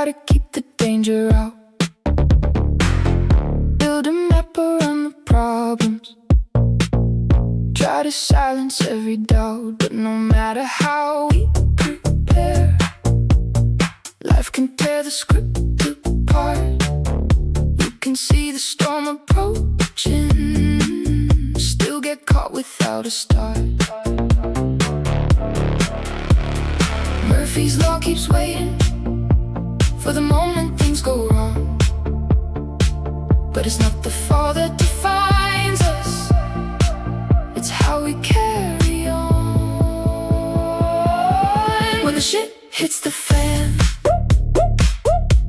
to keep the danger out. Build a map around the problems. Try to silence every doubt, but no matter how we prepare, life can tear the script apart. You can see the storm approaching, still get caught without a start. Murphy's Law keeps waiting for the moment things go wrong, but it's not the fall that defines us, it's how we carry on. When the shit hits the fan,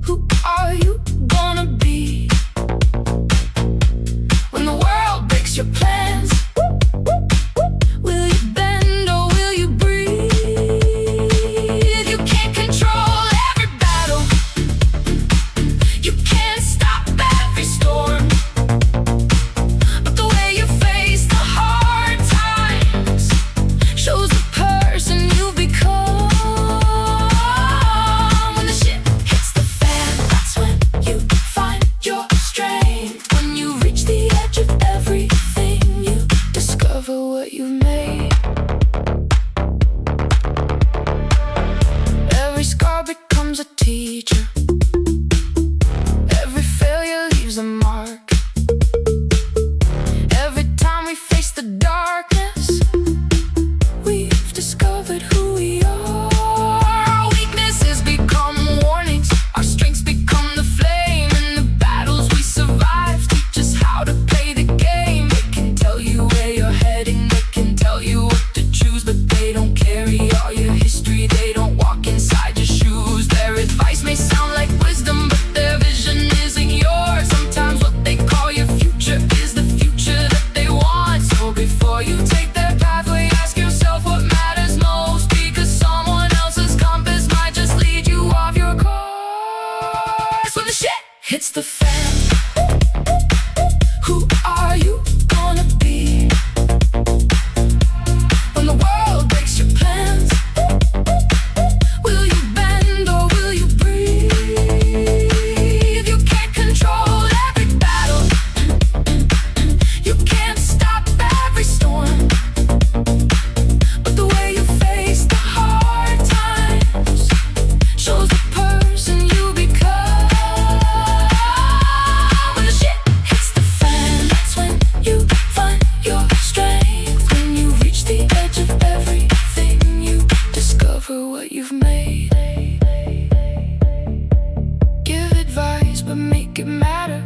who are you gonna be? When the world breaks your plans, will you bend or will you breathe? You can't control every battle, you can't stop every storm, but the way you face the hard times shows the person you've become. When the shit hits the fan, that's when you find your strength. When you reach the edge of everything, you discover what you've made. Every scar becomes a teacher, every failure leaves a mark. Every time we face the darkness, we've discovered who we are. Our weaknesses become warnings, our strengths become the flame, and the battles we survive teach us how to play the game. They can tell you where you're heading, they can tell you what to choose, but they don't carry all your history, they don't walk inside your shoes. Their advice may sound like wisdom, but their vision isn't yours. Sometimes what they call your future is the future that they want. So before you take their pathway, ask yourself what matters most, because someone else's compass might just lead you off your course. When the shit hits the fan, who are you gonna be? When the world breaks your plans, will you bend or will you breathe? You can't control every battle, you can't stop every storm, but the way you face the hard times shows the person you become. When the shit hits the fan, that's when you find your strength. When you reach the edge of everything, you discover what you've made. Give advice, but make it matter.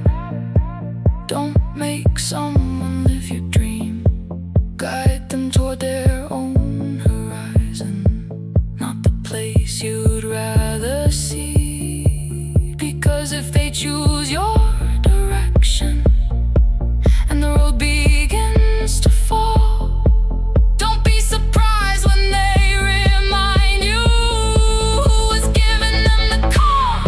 Don't make someone live your dream. Guide them toward their own horizon, not the place you'd rather see. Because if they choose your direction and the road begins to fall, don't be surprised when they remind you who was giving them the call.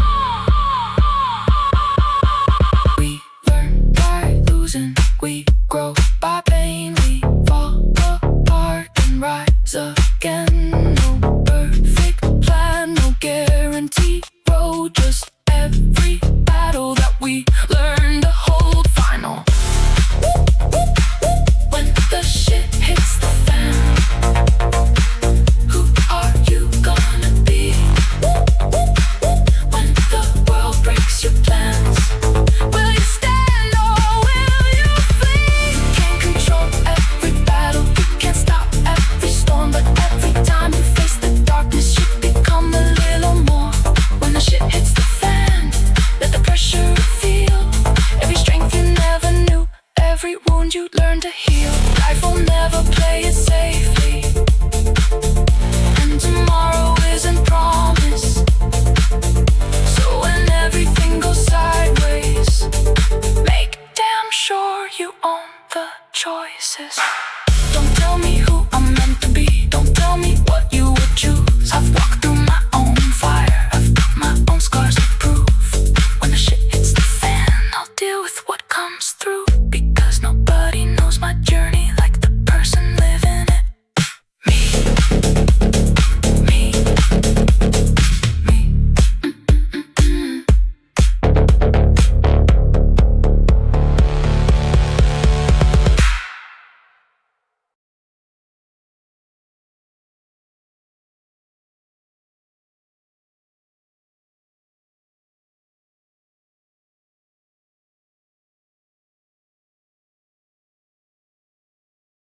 We learn by losing, we grow by pain, we fall apart and rise again. No perfect plan, no guarantee road, just every